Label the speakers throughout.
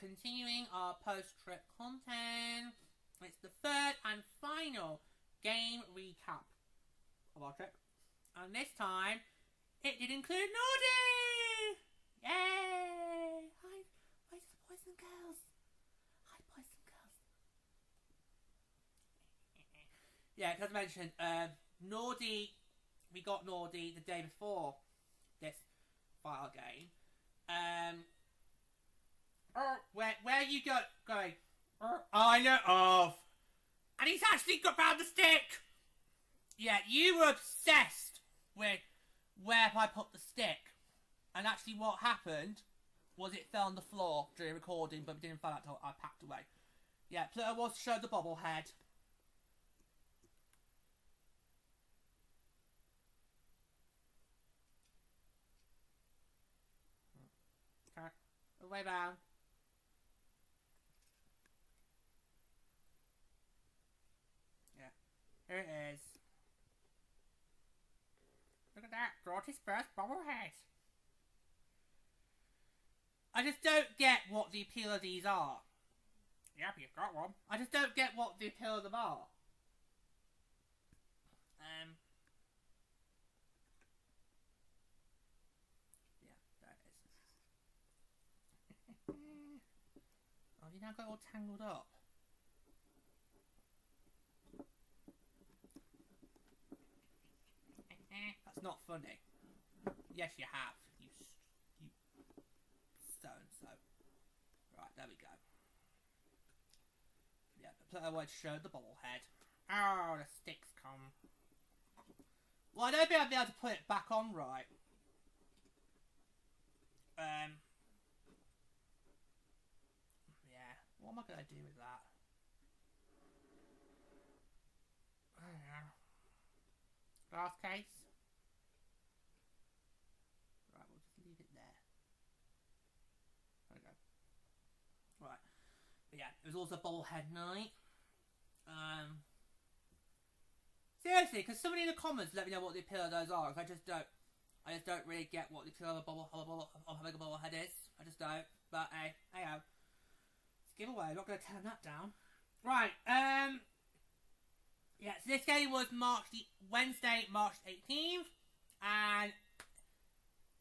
Speaker 1: Continuing our post-trip content. It's the third and final game recap of our trip. And this time, it did include Nordy! Yay! Hi, boys and girls. Hi, boys and girls. Yeah, as I mentioned, Nordy, we got Nordy the day before this file game. Where you going? I know of. And he's actually got round the stick. Yeah, you were obsessed with where I put the stick. And actually what happened was it fell on the floor during recording, but it didn't fall out until I packed away. Yeah, Pluto was showed the bobblehead. Okay, way down. Here it is. Look at that, Dorothy's first bobblehead. I just don't get what the appeal of these are. Yep, you've got one. I just don't get what the appeal of them are. Yeah, there it is. Oh, you now got it all tangled up. That's not funny. Yes, you have. You so-and-so. Right, there we go. Yeah, the Pluto would show the bobblehead. Oh, the sticks come. Well, I don't think I'll be able to put it back on right. Yeah. What am I going to do with that? I don't know. Glass case. Right, we'll just leave it there. There we go. Right. But yeah, it was also bobblehead night. Seriously, because somebody in the comments let me know what the appeal of those are, because I just don't really get what the appeal of having a bobblehead is. I just don't. But hey, it's a giveaway. I'm not going to turn that down. Right. Yeah, so this game was Wednesday, March 18th, and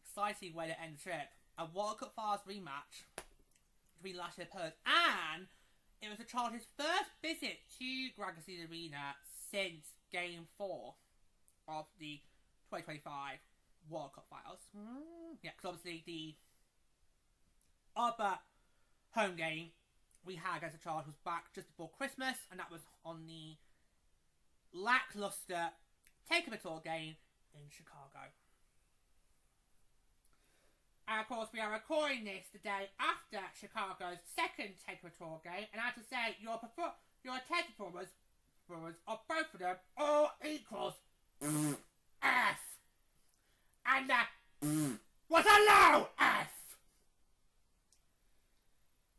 Speaker 1: exciting way to end the trip. A World Cup Finals rematch between last year's opponents, and it was the Charge's first visit to Gragassi Arena since Game 4 of the 2025 World Cup Finals. Yeah, because obviously the other home game we had against the Charge was back just before Christmas, and that was on the lackluster Takeover Tour game in Chicago. And of course, we are recording this the day after Chicago's second Takeover Tour game, and I have to say, your attendance performance of both of them all equals F. And was a low F.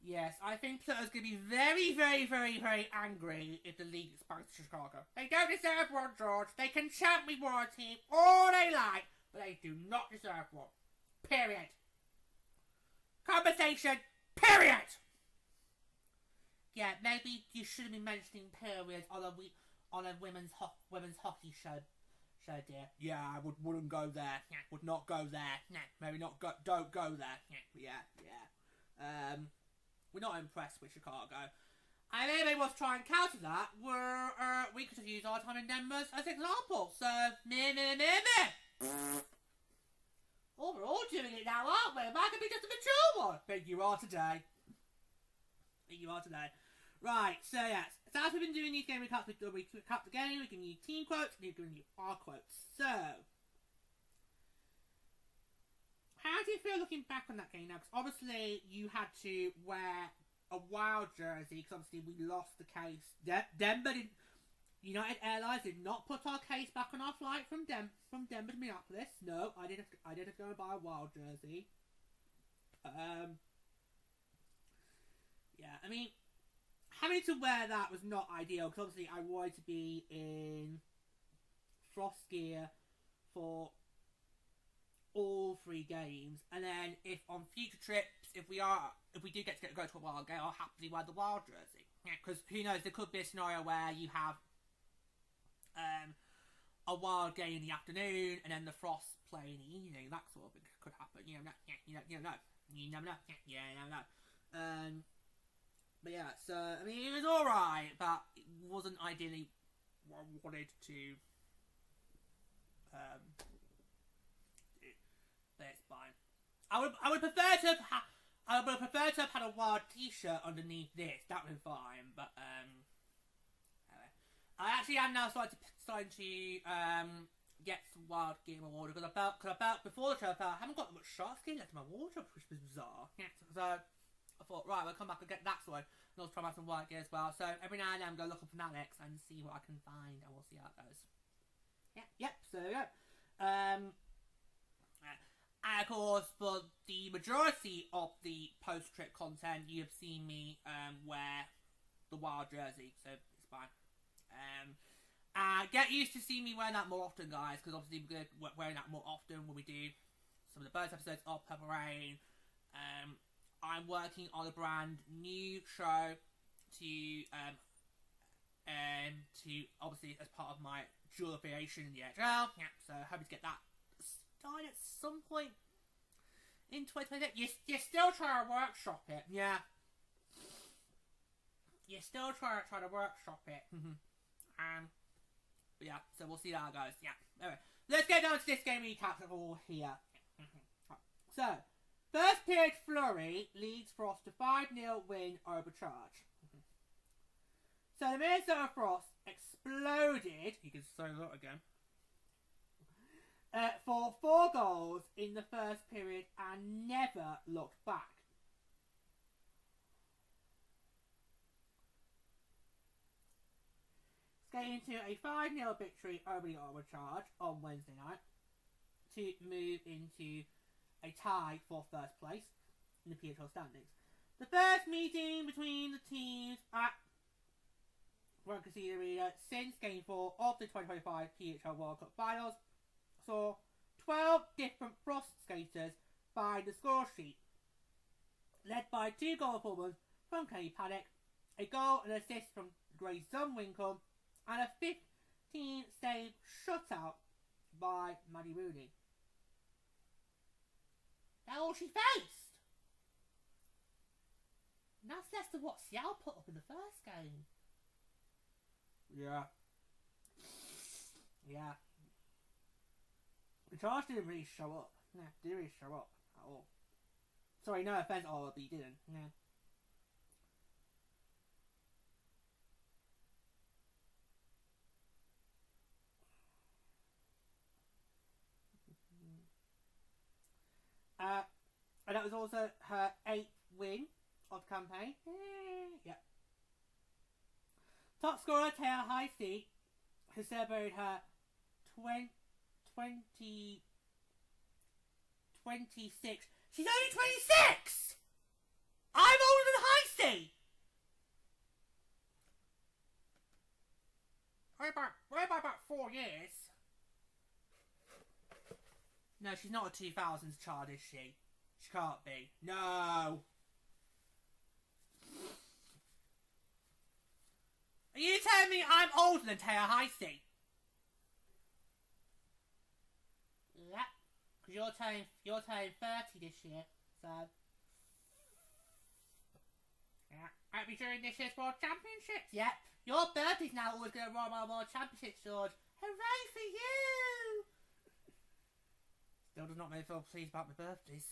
Speaker 1: Yes, I think Pluto's going to be very, very, very, very angry if the league expands to Chicago. They don't deserve one, George. They can chant me war team all they like, but they do not deserve one. Period. Conversation. Period. Yeah, maybe you shouldn't be mentioning periods on a women's hockey show, dear. Yeah, I wouldn't go there. Yeah, would not go there. No, maybe not go. Don't go there. Yeah. We're not impressed with Chicago. And maybe we'll try and counter that. We could have used our time in Denver as an example. So, Oh, we're all doing it now, aren't we? Mine could be just a mature one. I think you are today. Right, so yes. So as we've been doing these game recaps, we recap the game, we're giving you team quotes, and we're giving you our quotes. So, how do you feel looking back on that game now? Because obviously you had to wear a Wild jersey, because obviously we lost the case. Denver didn't... United Airlines did not put our case back on our flight from Denver to Minneapolis. No, I did have to go and buy a Wild jersey. Yeah, I mean, having to wear that was not ideal because obviously I wanted to be in frost gear for all 3 games, and then if on future trips, if we do get to go to a wild game, I'll happily wear the wild jersey. Because who knows, there could be a scenario where you have a wild game in the afternoon and then the frost play in the evening. That sort of thing could happen. You never know. But yeah, so I mean, it was alright, but it wasn't ideally what I wanted to do. But it's fine. I would prefer to have had a wild t-shirt underneath this. That would be fine. But anyway. I actually am now starting to get some wild gear in my wardrobe because I felt before the show I haven't got much shark skin left in my wardrobe, which was bizarre. Yeah, so I thought, right, we'll come back and get that one. And also try and have some white gear as well. So every now and then I'm going to look up on Alex and see what I can find, and we'll see how it goes. Yep. So there we go. And of course, for the majority of the post-trip content, you have seen me wear the wild jersey, so it's fine. Get used to seeing me wearing that more often, guys, because obviously we're going to be wearing that more often when we do some of the bonus episodes of Purple Rain. I'm working on a brand new show to obviously as part of my dual affiliation in the NHL. Yeah, so hoping to get that started at some point in 2028. You're still trying to workshop it, yeah. You're still trying to workshop it. But yeah, so we'll see how it goes. Yeah. Anyway, let's get down to this game recap all here. So, first period flurry leads Frost to 5-0 win over Charge. So the Minnesota Frost exploded, you can say that again, for 4 goals in the first period and never looked back. Skating into a 5-0 victory over the Ottawa Charge on Wednesday night to move into a tie for first place in the PHL standings. The first meeting between the teams at Runkersey Arena since Game 4 of the 2025 PHL World Cup Finals saw 12 different Frost skaters find the score sheet, led by 2 goal performances from Kenny Paddock, a goal and assist from Gray Zumwinkle, and a 15-save shutout by Maddie Rooney. That's all she faced. And that's less than what Seattle put up in the first game. Yeah. The Charge didn't really show up. No, didn't really show up at all. Sorry, no offense, but you didn't. Yeah. And that was also her 8th win of the campaign. Yep. Top scorer Taylor Heisey, who celebrated her 26. She's only 26! I'm older than Heisey! Way by about 4 years. No, she's not a 2000s child, is she? She can't be. No! Are you telling me I'm older than Taylor Heisey? Yep. Because you're turning 30 this year, so... Yeah. I'll be during this year's World Championships. Yep. Your birthday's now always going to run my World Championships, George. Hooray for you! Still does not make me feel pleased about my birthdays.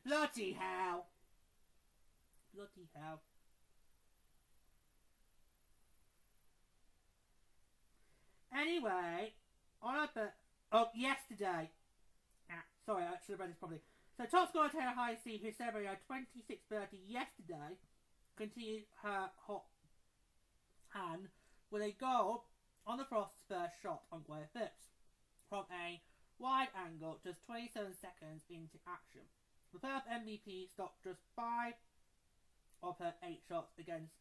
Speaker 1: Bloody hell. Bloody hell. Anyway, yesterday. Sorry, I should have read this properly. So, top scorer Taylor Heisey, who celebrated her 26th birthday yesterday, continued her hot hand with a goal on the Frost's first shot on Gwyneth Phipps from a wide angle just 27 seconds into action. The Perth MVP stopped just 5 of her 8 shots against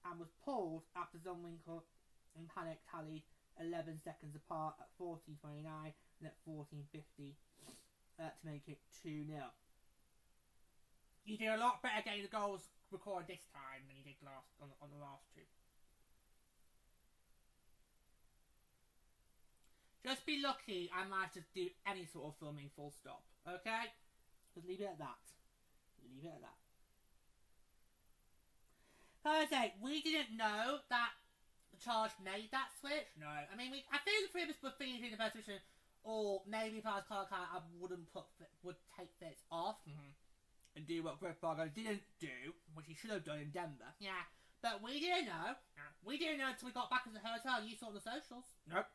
Speaker 1: and was pulled after Zumwinkle and Panic tallied 11 seconds apart at 14.29 and at 14.50 to make it 2-0. You did a lot better getting the goals recorded this time than you did on the last two. Just be lucky I managed to do any sort of filming full stop, okay? Just leave it at that. Leave it at that. Thursday, we didn't know that the Charge made that switch. No. I mean, I think the three of us were thinking in the first position, or maybe if I was Clark, I would take this off and do what Griff Bargo didn't do, which he should have done in Denver. Yeah. But we didn't know. We didn't know until we got back to the hotel. You saw on the socials. Nope.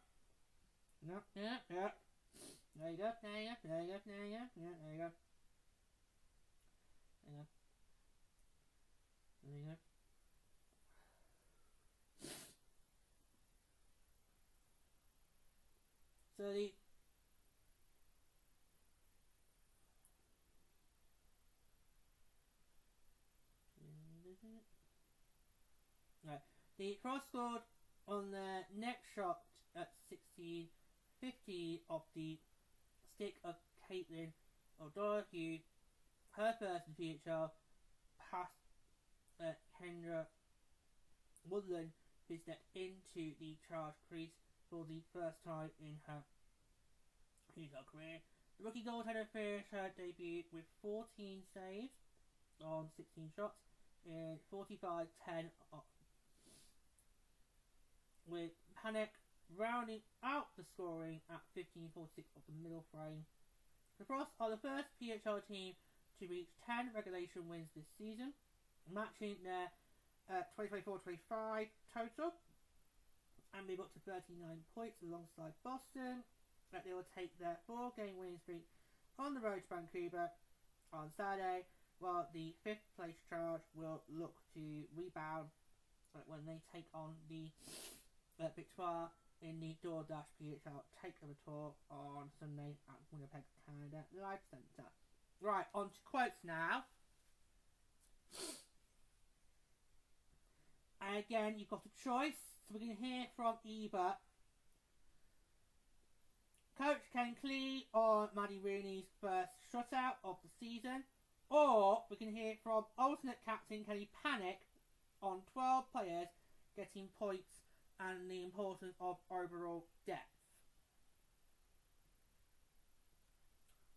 Speaker 1: No, yeah. There you go, there you go, there you go, there you go, yeah, there you go. There you go. There you go. So the cross scored on the next shot at 16.50 of the stick of Caitlin O'Donoghue, her first in PHL, past Kendra Woodland, who stepped into the Charge crease for the first time in her PHL career. The rookie goaltender finished her debut with 14 saves on 16 shots in 45-10, with Panic rounding out the scoring at 15.46 of the middle frame. The Frost are the first PHL team to reach 10 regulation wins this season, matching their 2024-25 total, and move up to 39 points alongside Boston. That they will take their 4-game winning streak on the road to Vancouver on Saturday, while the 5th place Charge will look to rebound when they take on the Victoire in the DoorDash PHL Takeover Tour on Sunday at Winnipeg Canada Live Centre. Right, on to quotes now. And again, you've got a choice. So we're going to hear from either Coach Ken Clee on Maddie Rooney's first shutout of the season, or we can hear from alternate captain Kenny Panic on 12 players getting points and the importance of overall depth.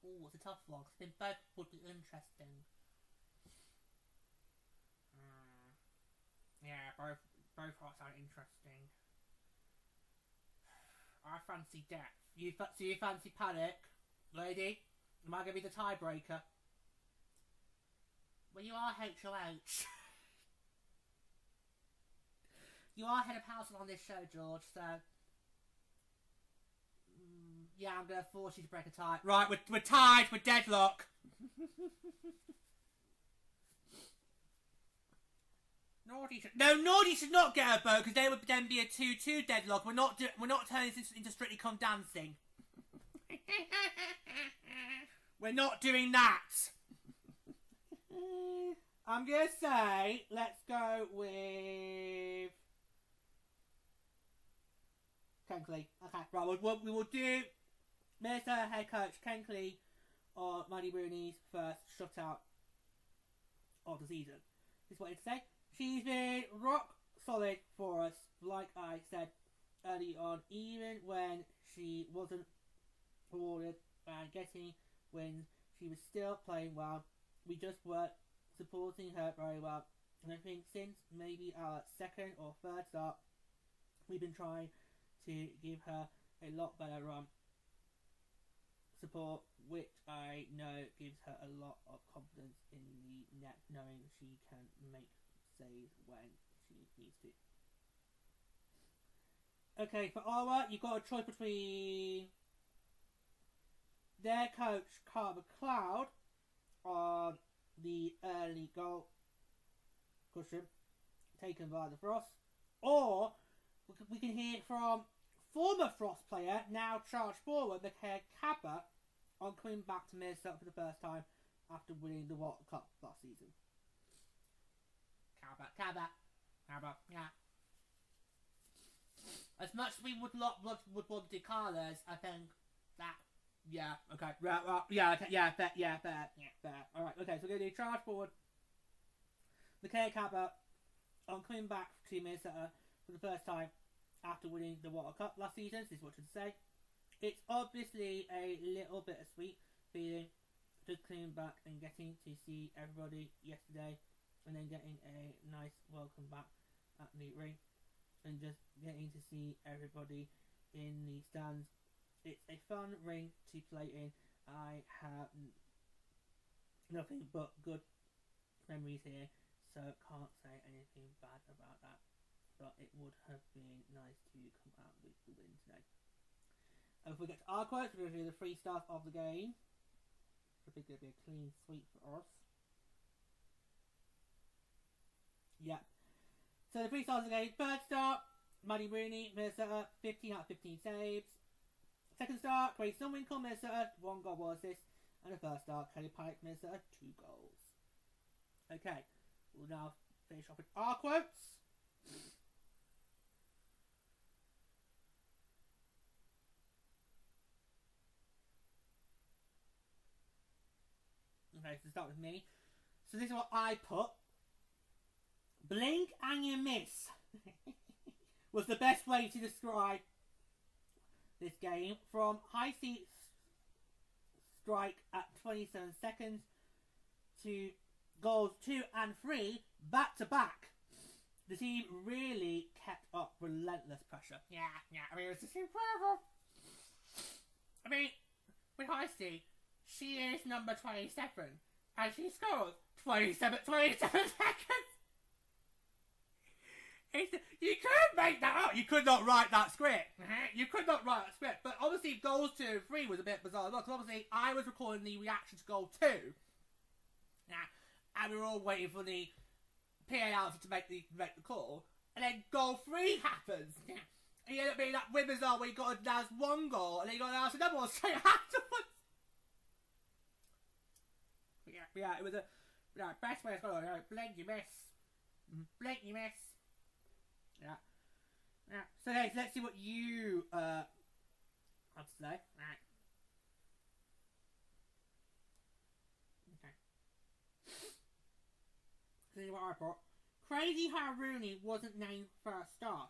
Speaker 1: Oh, it's a tough one, because they both would be interesting. Yeah, both sound interesting. I fancy depth. So you fancy Panic, lady? Am I going to be the tiebreaker? Well, you are HOH. You are head of household on this show, George, so... yeah, I'm going to force you to break a tie. Right, we're tied, we're deadlock. Nordy should not get a vote, because they would then be a 2-2 deadlock. We're not turning this into Strictly Come Dancing. We're not doing that. I'm going to say, let's go with Ken Clee. Okay, right, we will do Minister head coach Ken Clee or Maddie Rooney's first shutout of the season. This is what I'd say. She's been rock solid for us, like I said early on, even when she wasn't awarded and getting wins, she was still playing well. We just weren't supporting her very well. And I think since maybe our second or third start, we've been trying to give her a lot better support, which I know gives her a lot of confidence in the net, knowing she can make saves when she needs to. Okay, for Ottawa, you've got a choice between their coach, Carl McLeod, on the early goal cushion taken by the Frost, or we can hear from former Frost player, now Charge forward, Mikhail Kappa, on coming back to Minnesota for the first time after winning the World Cup last season. Cabba, yeah. As much as we would want to do colours, I think that, yeah, okay, right, fair. Alright, okay, so we're going to do Charge forward. The Cabba on coming back to Minnesota for the first time after winning the World Cup last season. This is what to say. It's obviously a little bittersweet feeling just coming back and getting to see everybody yesterday and then getting a nice welcome back at the ring and just getting to see everybody in the stands. It's a fun ring to play in. I have nothing but good memories here, so can't say anything bad about that, but it would have been nice to come out with the win today. And if we get to our quotes, we're going to do the 3 stars of the game. I think it'll be a clean sweep for us. Yeah. So the 3 stars of the game. Third star, Muddy Rooney, Minnesota, 15 out of 15 saves. Second star, Grayson Winkle, Minnesota, 1 goal, 1 assist. And the first star, Kelly Pike, Minnesota, 2 goals. Okay, we'll now finish off with our quotes. Okay, so start with me. So this is what I put. Blink and you miss was the best way to describe this game. From high seat strike at 27 seconds to goals 2 and 3 back to back. The team really kept up relentless pressure. Yeah, I mean, it was just incredible. I mean, with Heisty, she is number 27, and she scored 27 seconds. You couldn't make that up. You could not write that script. You could not write that script. But obviously, goals 2 and 3 was a bit bizarre as well, because obviously I was recording the reaction to goal 2. And we were all waiting for the PA answer to make the call. And then goal 3 happens. And you end up being that weird bizarre where you got to announce 1 goal, and then you got to announce another one straight afterwards. Yeah, it was a best way to go. Blink, you miss. Blink, you miss. Yeah. So guys, let's see what you have to say. Right. Okay. This is what I thought. Crazy how Rooney wasn't named first star,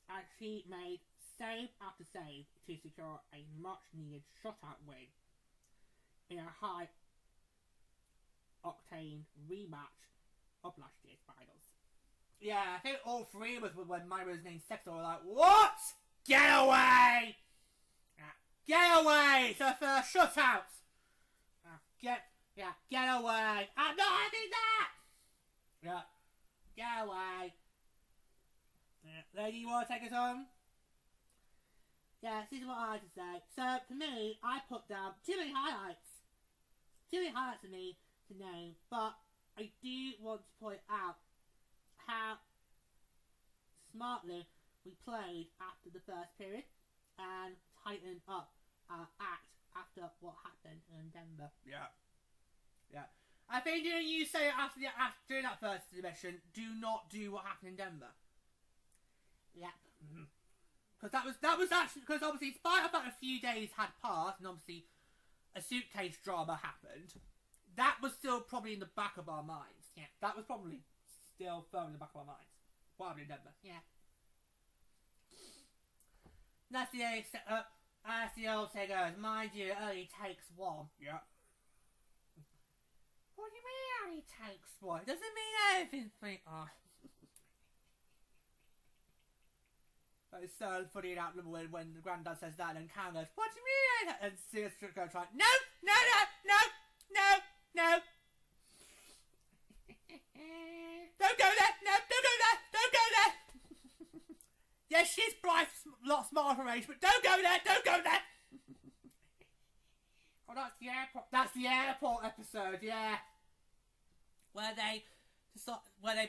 Speaker 1: as she made save after save to secure a much-needed shutout win in a high-octane rematch of last year's finals. Yeah, I think all 3 of us, when mine was named second, were like, what? Get away! Get away! It's our first shutout! Get away! I'm not having that! Get away! Lady, you want to take us home? Yeah, this is what I had to say. So, for me, I put down too many highlights. Too many highlights for me to name, but I do want to point out how smartly we played after the first period and tightened up our act after what happened in Denver. Yeah. I think you say after during that first dimension, do not do what happened in Denver. Yep. Because that was actually, because obviously, in spite of that a few days had passed and obviously a suitcase drama happened, that was still probably in the back of our minds. Yeah. That was probably still firm in the back of our minds. What happened in Denver? Yeah. That's the old say goes. Mind you, it only takes 1. Yeah. What do you mean it only takes 1? It doesn't mean anything for me. Oh. That is so funny in that when the granddad says that and Cam goes, what do you mean? And Sirius goes like, no. Don't go there! No, don't go there! Don't go there! Yes, she's bright, lot smarter for age, but don't go there! Don't go there! Oh, that's the airport. That's the airport episode, yeah. Where they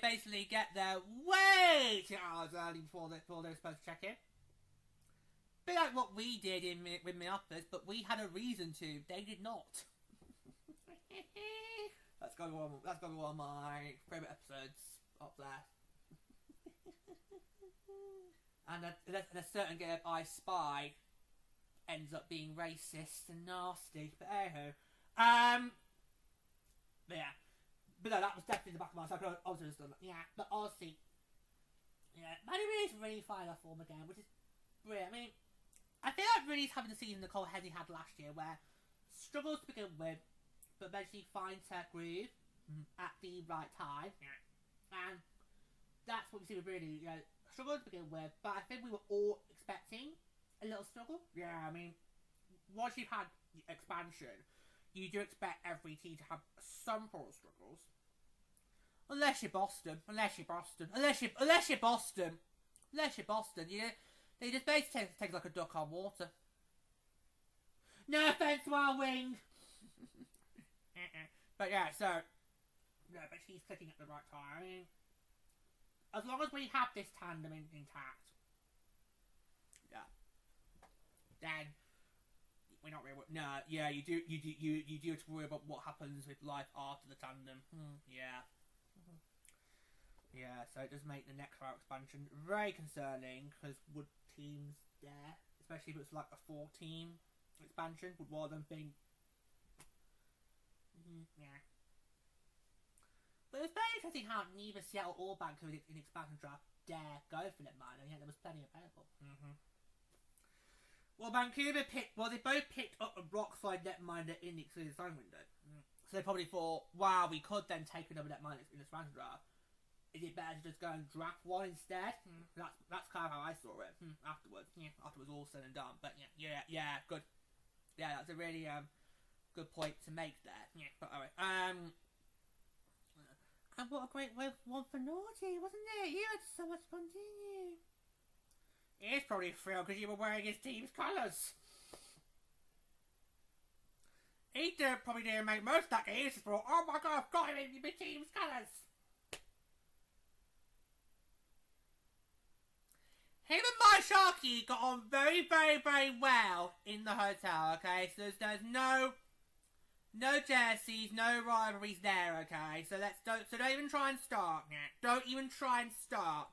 Speaker 1: basically get there way 2 hours early before they're supposed to check in. Bit like what we did with my office, but we had a reason to. They did not. That's gotta be one of my favourite episodes. up there. And a certain game of I Spy ends up being racist and nasty. But anywho, but yeah, but no, that was definitely in the back of my mind. So I could obviously just done that. Yeah, but honestly, yeah, Man United really find that form again, which is brilliant. I mean, I feel like really having the season Nicole Henry had last year, where struggles to begin with, but eventually finds her groove at the right time, and that's what we see with really, you know, struggle to begin with. But I think we were all expecting a little struggle. Yeah, I mean, once you've had expansion, you do expect every team to have some form of struggles. Unless you're Boston. You know, they just basically take like a duck on water. No offense to our wing. But yeah, so no, but she's clicking at the right time. I mean, as long as we have this tandem intact, yeah, then we're not really. No, yeah, you do have to worry about what happens with life after the tandem. Yeah. Yeah, so it does make the next round expansion very concerning, because would teams there, especially if it's like a 4-team expansion, would one of them think, yeah. But it was very interesting how neither Seattle or Vancouver in expansion draft dare go for that mine, and yet there was plenty available. Well, they both picked up a Rockside netminder in the exclusive sign window. So they probably thought, wow, we could then take another netminder in the expansion draft. Is it better to just go and draft one instead? That's kind of how I saw it afterwards. Yeah, after it was all said and done. But yeah, good. Yeah, that's a really good point to make there. Yeah, but alright. And what a great one for Naughty, wasn't it? You had so much fun, didn't you? He's probably thrilled because you were wearing his team's colours. He probably didn't make most of that game. He just thought, oh my god, I've got him in my team's colours. Him and my Sharky got on very, very, very well in the hotel, okay? So there's no jerseys, no rivalries there, okay? So don't even try and start. Don't even try and start.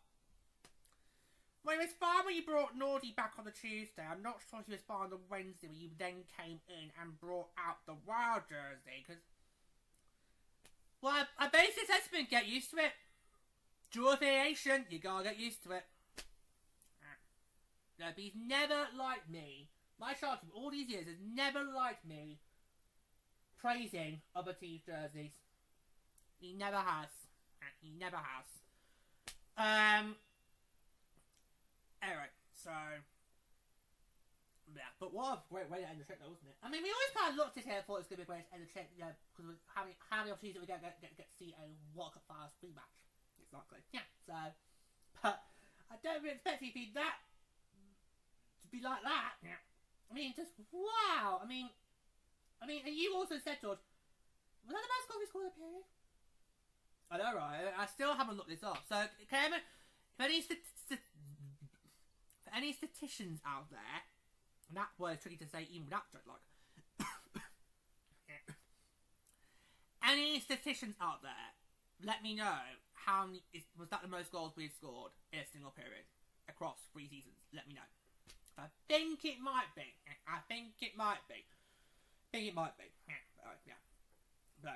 Speaker 1: Well, it was fine when you brought Naughty back on the Tuesday. I'm not sure she was fine on the Wednesday when you then came in and brought out the Wild jersey, because, well, I basically said to him, get used to it. Dual affiliation, you gotta get used to it. No, but he's never liked me. My Sharky, all these years, has never liked me praising other teams' jerseys. He never has. He never has. Anyway, so yeah, but what a great way to end the trip, though, wasn't it? I mean, we always kind of looked at it and thought it was going to be a great way to end the trip, you know, because how many opportunities that we get to see a World Cup Finals rematch. Exactly. Yeah. So, but I don't really expect it to be that. Be like that. Yeah. I mean, just wow. I mean, and you also said, George, was that the best goal we scored in a period? I know, right? I still haven't looked this up. So, okay, for any statisticians out there, and that word is tricky to say even without joke, like, any statisticians out there, let me know how many was that the most goals we had scored in a single period across 3 seasons. Let me know. I think it might be. Yeah.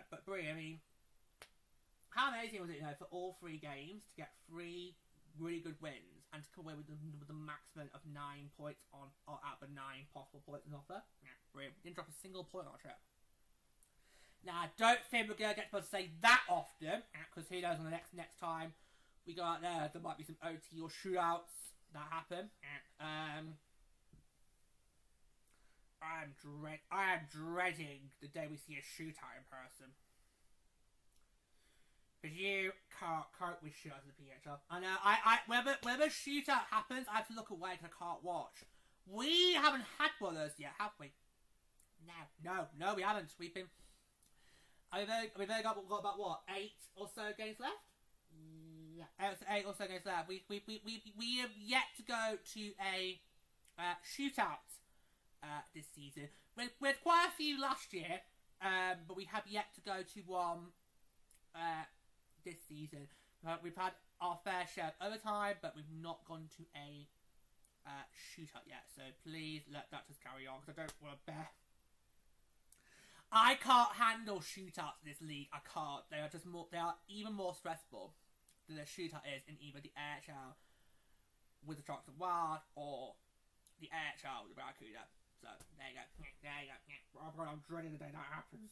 Speaker 1: But Brie, I mean, how amazing was it, you know, for all 3 games to get 3 really good wins and to come away with the maximum of 9 points out of the 9 possible points on offer? Yeah, brilliant. Didn't drop a single point on our trip. Now, I don't think we're going to get to say that often, because who knows, on the next time we go out there might be some OT or shootouts that happen. I am dreading the day we see a shootout in person. Because you can't cope with shootouts in the PHL. I know, whenever a shootout happens, I have to look away because I can't watch. We haven't had one of those yet, have we? No, we haven't. We've only got about, what, 8 or so games left? Yeah, 8 or so games left. We have yet to go to a shootout this season. We had quite a few last year, but we have yet to go to one this season. We've had our fair share of overtime, but we've not gone to a shootout yet. So please let that just carry on, because I don't want to bear. I can't handle shootouts in this league. I can't. They are just more. They are even more stressful than a shootout is in either the AHL with the Sharks of Wild or the AHL with the Barracuda. So there you go. There you go. I'm dreading the day that happens.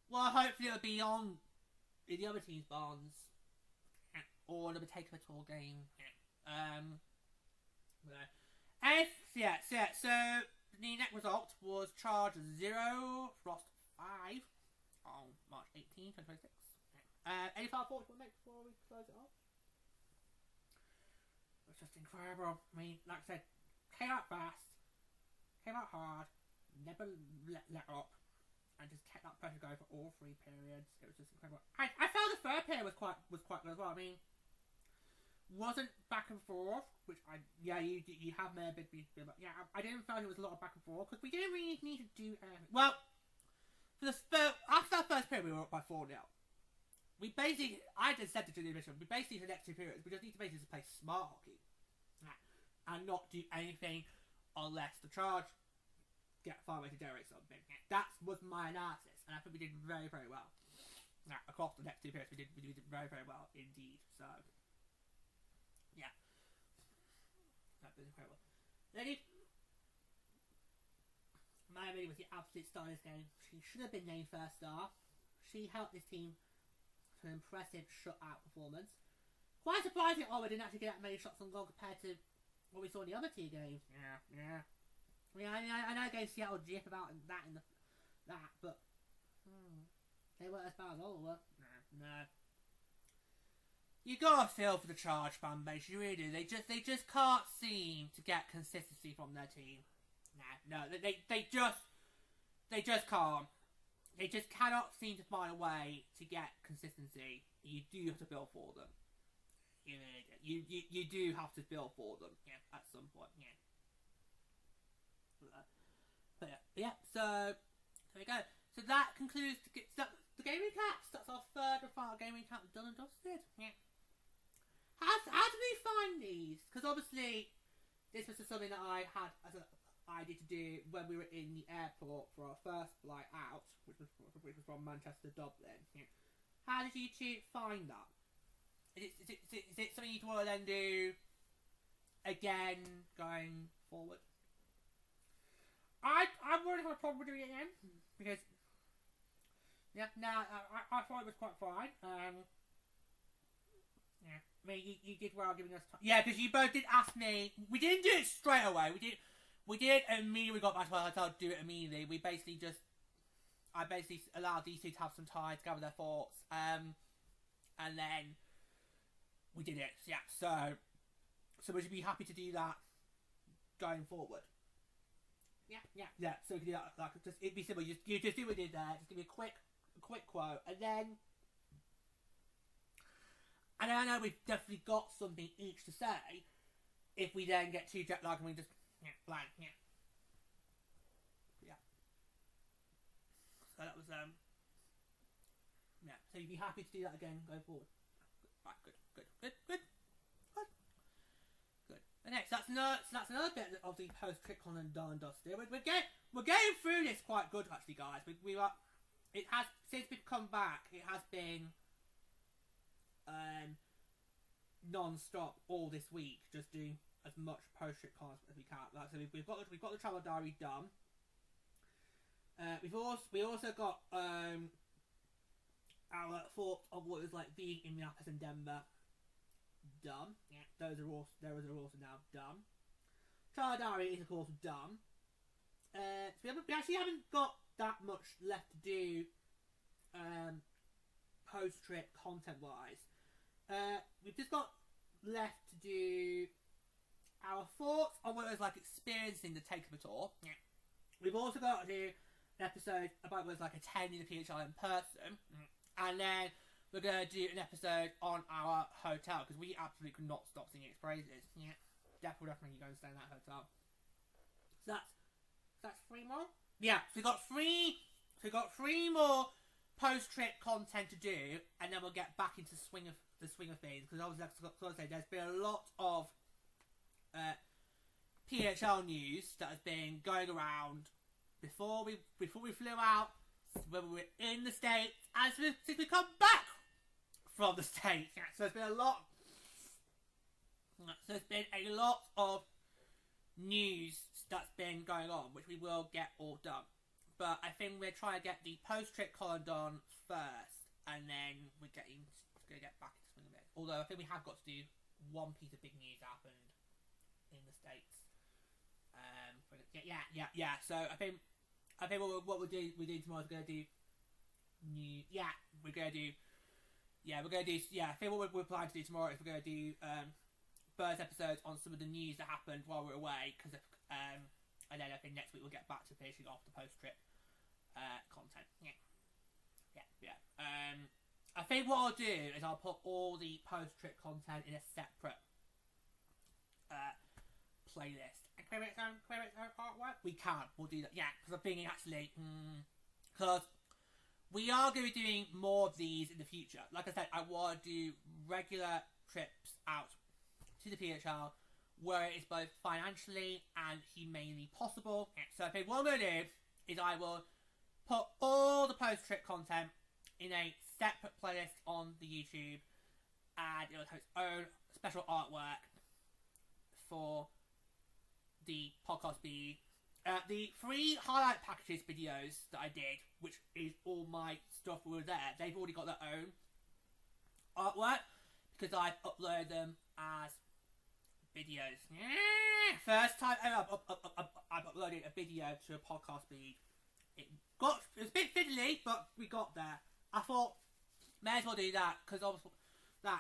Speaker 1: Well, hopefully it'll be on in the other team's barns, or it'll be taking a tour game. So the net result was Charge 0, Frost 5 on March 18, 2026. Any final thoughts you want to make before we close it off? It's just incredible. I mean, like I said, came out fast, came out hard, never let up, and just kept that pressure going for all 3 periods. It was just incredible. I felt the third period was quite good as well. I mean, wasn't back and forth, which you have made a big deal about. Yeah, I didn't feel there was a lot of back and forth because we didn't really need to do anything. Well, after that first period, we were up by 4-0. We basically, I just said to the division, we basically for the next 2 periods, we just need to basically play smart hockey and not do anything unless the Charge get far away to generate something. That was my analysis, and I think we did very, very well. Across the next 2 periods, we did very, very well indeed. So, yeah, that was incredible. Lady, Miami was the absolute star of this game. She should have been named first star. She helped this team to an impressive shutout performance. Quite surprising, we didn't actually get that many shots on goal compared to what we saw in the other 2 games. Yeah. I know against Seattle Jip about that but they weren't as bad as all were. No. You gotta feel for the Charge fan base, you really do. They just can't seem to get consistency from their team. No, they just can't. They just cannot seem to find a way to get consistency. You do have to build for them. You do have to build for them. Yeah, at some point. Yeah. But yeah. So there we go. So that concludes the game recap. That's our third and final game recap done and dusted. Yeah. How did we find these? Because obviously this was something that I had as an idea to do when we were in the airport for our first flight out, which was from Manchester to Dublin. Yeah. How did you two find that? Is it something you want to then do again going forward? I wouldn't have a problem doing it again because I thought it was quite fine. Yeah, I mean you did well giving us time. Yeah, because you both did ask me. We didn't do it straight away. We did immediately. We got back to our hotel to do it immediately. I basically allowed these two to have some time to gather their thoughts, and then we did it. Yeah, so we should be happy to do that going forward. Yeah. So we can do that. Like, it'd be simple. You just do what we did there. Just give me a quick quote, and then I know we've definitely got something each to say. If we then get too jet lagged and we just blank. Yeah. So that was yeah. So you'd be happy to do that again going forward. Right. Good. Okay, so that's another bit of the post trick on and done and dusted. We're getting through this quite good actually, guys. It has since we've come back. It has been non-stop all this week, just doing as much post trick cons as we can. Like, so we've got the travel diary done. We also got our thoughts of what it was like being in Minneapolis and Denver done. Yeah, those are also now done. Trial diary is of course done. So we actually haven't got that much left to do post trip content wise. We've just got left to do our thoughts on what it was like experiencing the Take Up tour. Yeah. We've also got to do an episode about what it was like attending the PHL in person, and then we're going to do an episode on our hotel because we absolutely could not stop singing its praises. Yeah, definitely go and stay in that hotel. So that's 3 more. Yeah, so we got three more post-trip content to do, and then we'll get back into the swing of things. Because obviously, there's been a lot of PHL news that has been going around before we flew out, when we were in the States, and since we come back from the States. So there's been a lot. So there's been a lot of news that's been going on, which we will get all done. But I think we're trying to get the post-trip column done first, and then we're going to get back into swing of it. Although I think we have got to do one piece of big news that happened in the States. Yeah. So I think what we're doing tomorrow is we're going to do new. Yeah, we're going to do. Yeah, we're going to do. Yeah, I think what we're planning to do tomorrow is we're going to do first episodes on some of the news that happened while we were away, and then I think next week we'll get back to finishing off the post-trip content. Yeah. I think what I'll do is I'll put all the post-trip content in a separate playlist. And create its own artwork? We'll do that. Yeah, because I'm thinking actually, because we are going to be doing more of these in the future. Like I said, I want to do regular trips out to the PHL where it is both financially and humanely possible. So I think what I'm going to do is I will put all the post-trip content in a separate playlist on the YouTube, and it will have its own special artwork for the podcast feed. The 3 highlight packages videos that I did, which is all my stuff were there, they've already got their own artwork because I've uploaded them as videos. First time I've uploaded a video to a podcast feed. It was a bit fiddly, but we got there. I thought, may as well do that, because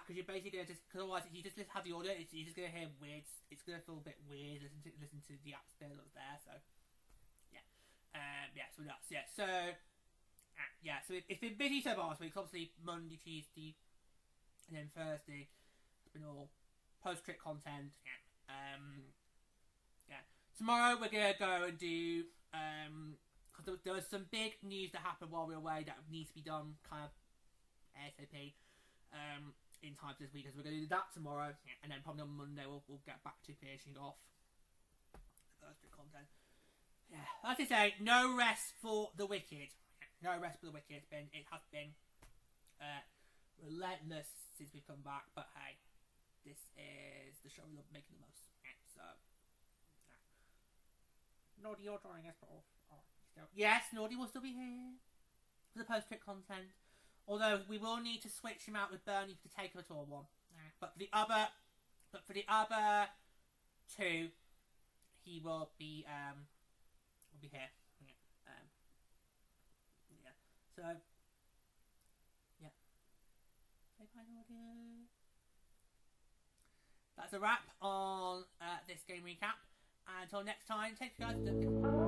Speaker 1: you're basically going to just, because otherwise if you just have the audio, you're just going to hear weird, it's going to feel a bit weird, listen to the atmosphere that's there, so, so it's been busy so far this week, obviously Monday, Tuesday, and then Thursday, it's been all post-trip content, Tomorrow we're going to go and do, because there was some big news that happened while we were away that needs to be done kind of ASAP in time for this week, because we're going to do that tomorrow, and then probably on Monday we'll get back to finishing off the post-trip content. Yeah, as I say, no rest for the wicked. No rest for the wicked. It has been relentless since we've come back, but hey, this is the show we love making the most. So, Noddy, you're joining us, but yes, Noddy will still be here for the post-trip content. Although we will need to switch him out with Bernie to take him to one. But for the other 2, he will be here. So yeah. Say bye, Noddy. That's a wrap on this game recap. Until next time, take care guys.